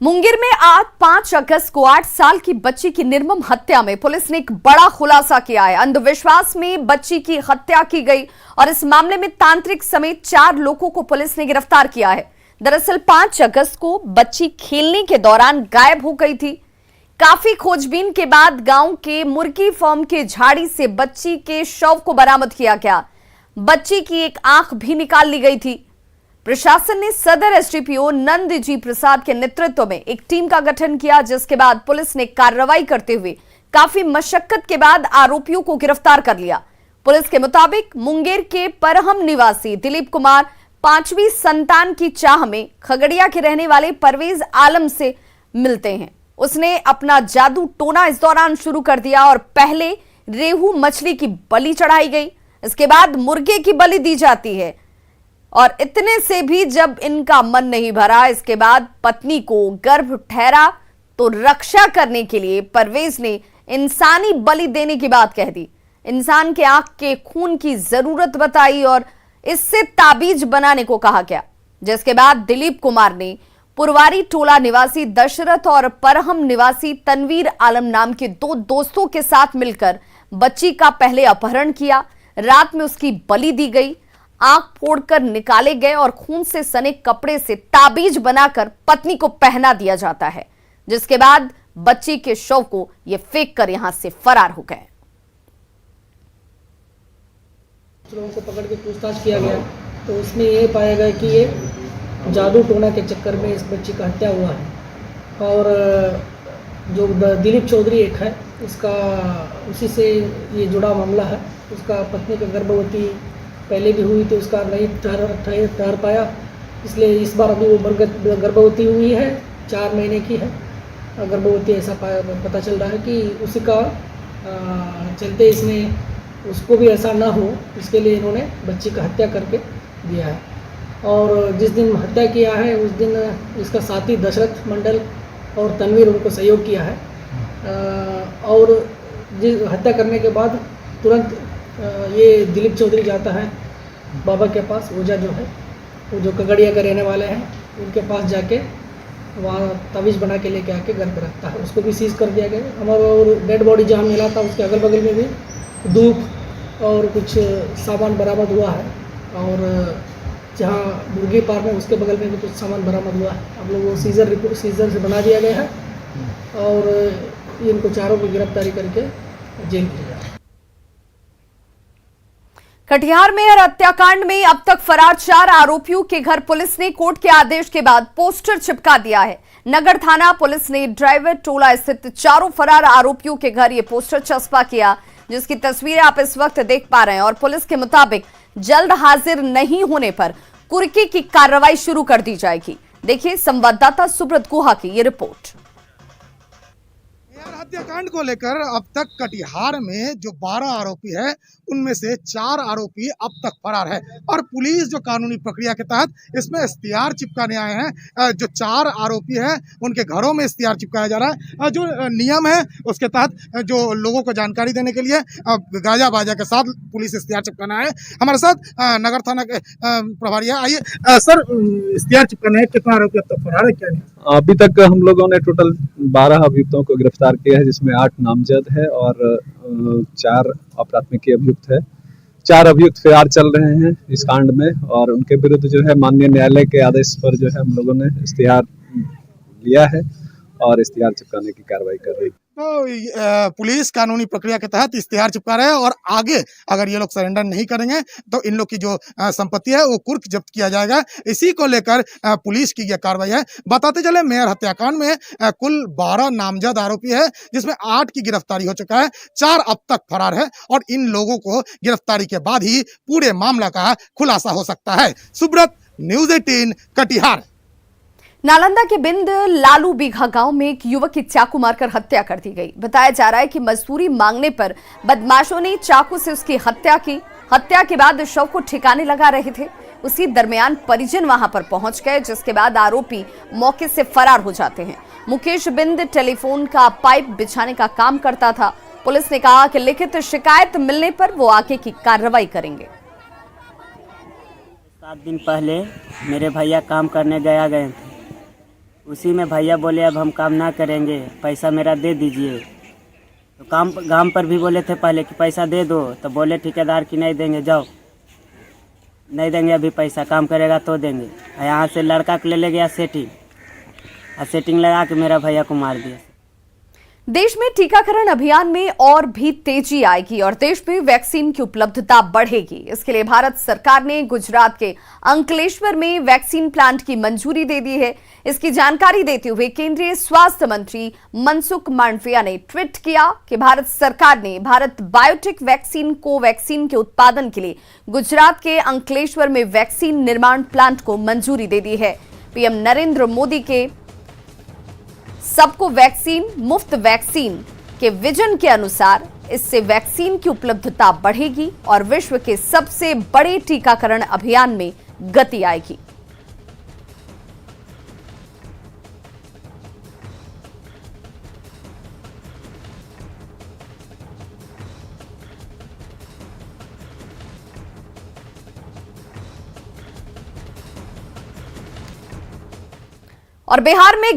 मुंगेर में आज 5 अगस्त को 8 साल की बच्ची की निर्मम हत्या में पुलिस ने एक बड़ा खुलासा किया है। अंधविश्वास में बच्ची की हत्या की गई और इस मामले में तांत्रिक समेत 4 लोगों को पुलिस ने गिरफ्तार किया है। दरअसल 5 अगस्त को बच्ची खेलने के दौरान गायब हो गई थी। काफी खोजबीन के बाद गांव के मुर्गी फार्म के झाड़ी से बच्ची के शव को बरामद किया गया। बच्ची की एक आंख भी निकाल ली गई थी। प्रशासन ने सदर एसडीपीओ नंदजी प्रसाद के नेतृत्व में एक टीम का गठन किया, जिसके बाद पुलिस ने कार्रवाई करते हुए काफी मशक्कत के बाद आरोपियों को गिरफ्तार कर लिया। पुलिस के मुताबिक मुंगेर के परहम निवासी दिलीप कुमार 5वीं संतान की चाह में खगड़िया के रहने वाले परवेज आलम से मिलते हैं। उसने अपना जादू टोना इस दौरान शुरू कर दिया और पहले रेहू मछली की बलि चढ़ाई गई, इसके बाद मुर्गे की बलि दी जाती है और इतने से भी जब इनका मन नहीं भरा, इसके बाद पत्नी को गर्भ ठहरा तो रक्षा करने के लिए परवेज ने इंसानी बलि देने की बात कह दी। इंसान के आंख के खून की जरूरत बताई और इससे ताबीज बनाने को कहा गया, जिसके बाद दिलीप कुमार ने पुरवारी टोला निवासी दशरथ और परहम निवासी तनवीर आलम नाम के 2 दोस्तों के साथ मिलकर बच्ची का पहले अपहरण किया। रात में उसकी बलि दी गई, आंख फोड़कर निकाले गए और खून से सने कपड़े से ताबीज बनाकर पत्नी को पहना दिया जाता है, जिसके बाद बच्ची के शव को ये फेंक कर यहां से फरार हो गए। लोगों को पकड़ के पूछताछ किया गया तो उसमें ये पाया गया कि ये जादू टोना के चक्कर में इस बच्ची का हत्या हुआ है और जो दिलीप चौधरी एक है, इसका उसी से ये जुड़ा मामला है। उसका पत्नी का गर्भवती पहले भी हुई थी, उसका नहीं ठहर पाया, इसलिए इस बार अभी वो गर्भवती हुई है, 4 महीने की है गर्भवती। ऐसा पता चल रहा है कि उसी का चलते इसने उसको भी ऐसा ना हो, इसके लिए इन्होंने बच्ची का हत्या करके दिया है। और जिस दिन हत्या किया है उस दिन इसका साथी दशरथ मंडल और तनवीर उनको सहयोग किया है और जिस हत्या करने के बाद तुरंत ये दिलीप चौधरी जाता है बाबा के पास, ओझा जो है वो जो खगड़िया के रहने वाले हैं, उनके पास जाके वहाँ तावीज़ बना के लेके आके घर पर रखता है। उसको भी सीज कर दिया गया। हमारा और डेड बॉडी जहाँ मिला था उसके अगल बगल में भी धूप और कुछ सामान बरामद हुआ है और जहाँ मुर्गी फार्म है उसके बगल में भी कुछ सामान बरामद हुआ है। हम लोग वो सीजर से बना दिया गया है और इनको चारों को गिरफ्तारी करके जेल भेजा गया। कटिहार में हत्याकांड में अब तक फरार 4 आरोपियों के घर पुलिस ने कोर्ट के आदेश के बाद पोस्टर चिपका दिया है। नगर थाना पुलिस ने ड्राइवर टोला स्थित 4 फरार आरोपियों के घर ये पोस्टर चस्पा किया, जिसकी तस्वीरें आप इस वक्त देख पा रहे हैं। और पुलिस के मुताबिक जल्द हाजिर नहीं होने पर कुर्की की कार्रवाई शुरू कर दी जाएगी। देखिए संवाददाता सुब्रत गुहा की ये रिपोर्ट। हत्याकांड को लेकर अब तक कटिहार में जो 12 आरोपी है उनमें से 4 आरोपी अब तक फरार है और पुलिस जो कानूनी प्रक्रिया के तहत इसमें इश्तिहार चिपकाने आए हैं। जो 4 आरोपी हैं उनके घरों में इश्तिहार चिपकाया जा रहा है। जो नियम है उसके तहत जो लोगों को जानकारी देने के लिए गाजा बाजा के साथ पुलिस इश्तिहार चिपकाना है। हमारे साथ नगर थाना के प्रभारी है। आइए सर, इश्तिहार चिपकाना है, कितना आरोपी अब तक फरार है, क्या नहीं? अभी तक हम लोगों ने टोटल 12 अभियुक्तों को गिरफ्तार किया है, जिसमें 8 नामजद है और 4 अप्राथमिकी अभियुक्त है। 4 अभियुक्त फरार चल रहे हैं इस कांड में और उनके विरुद्ध जो है माननीय न्यायालय के आदेश पर जो है हम लोगों ने इश्तिहार लिया है और इश्तिहार चिपकाने की कार्रवाई कर रही है। तो पुलिस कानूनी प्रक्रिया के तहत इश्तिहार चिपका रहे हैं और आगे अगर ये लोग सरेंडर नहीं करेंगे तो इन लोग की जो संपत्ति है वो कुर्क जब्त किया जाएगा। इसी को लेकर पुलिस की यह कार्रवाई है। बताते चले मेयर हत्याकांड में कुल 12 नामजद आरोपी है, जिसमें 8 की गिरफ्तारी हो चुका है, 4 अब तक फरार है और इन लोगों को गिरफ्तारी के बाद ही पूरे मामला का खुलासा हो सकता है। सुब्रत, न्यूज़ 18 कटिहार। नालंदा के बिंद लालू बीघा गांव में एक युवक की चाकू मारकर हत्या कर दी गई। बताया जा रहा है कि मजदूरी मांगने पर बदमाशों ने चाकू से उसकी हत्या की। हत्या के बाद शव को ठिकाने लगा रहे थे। उसी दरमियान परिजन वहां पर पहुंच गए, जिसके बाद आरोपी मौके से फरार हो जाते हैं। मुकेश बिंद टेलीफोन का पाइप बिछाने का काम करता था। पुलिस ने कहा कि लिखित शिकायत मिलने पर वो आगे की कार्रवाई करेंगे। 7 दिन पहले मेरे भैया काम करने गए थे। उसी में भैया बोले अब हम काम ना करेंगे, पैसा मेरा दे दीजिए। तो काम पर भी बोले थे पहले कि पैसा दे दो, तो बोले ठेकेदार कि नहीं देंगे, जाओ नहीं देंगे अभी पैसा, काम करेगा तो देंगे। यहाँ से लड़का को ले गया सेटिंग, और सेटिंग लगा के मेरा भैया को मार दिया। देश में टीकाकरण अभियान में और भी तेजी आएगी और देश में वैक्सीन की उपलब्धता बढ़ेगी। इसके लिए भारत सरकार ने गुजरात के अंकलेश्वर में वैक्सीन प्लांट की मंजूरी दे दी है। इसकी जानकारी देते हुए केंद्रीय स्वास्थ्य मंत्री मनसुख मांडविया ने ट्वीट किया कि भारत सरकार ने भारत बायोटेक वैक्सीन कोवैक्सीन के उत्पादन के लिए गुजरात के अंकलेश्वर में वैक्सीन निर्माण प्लांट को मंजूरी दे दी है। पीएम नरेंद्र मोदी के सबको वैक्सीन मुफ्त वैक्सीन के विजन के अनुसार इससे वैक्सीन की उपलब्धता बढ़ेगी और विश्व के सबसे बड़े टीकाकरण अभियान में गति आएगी। और बिहार में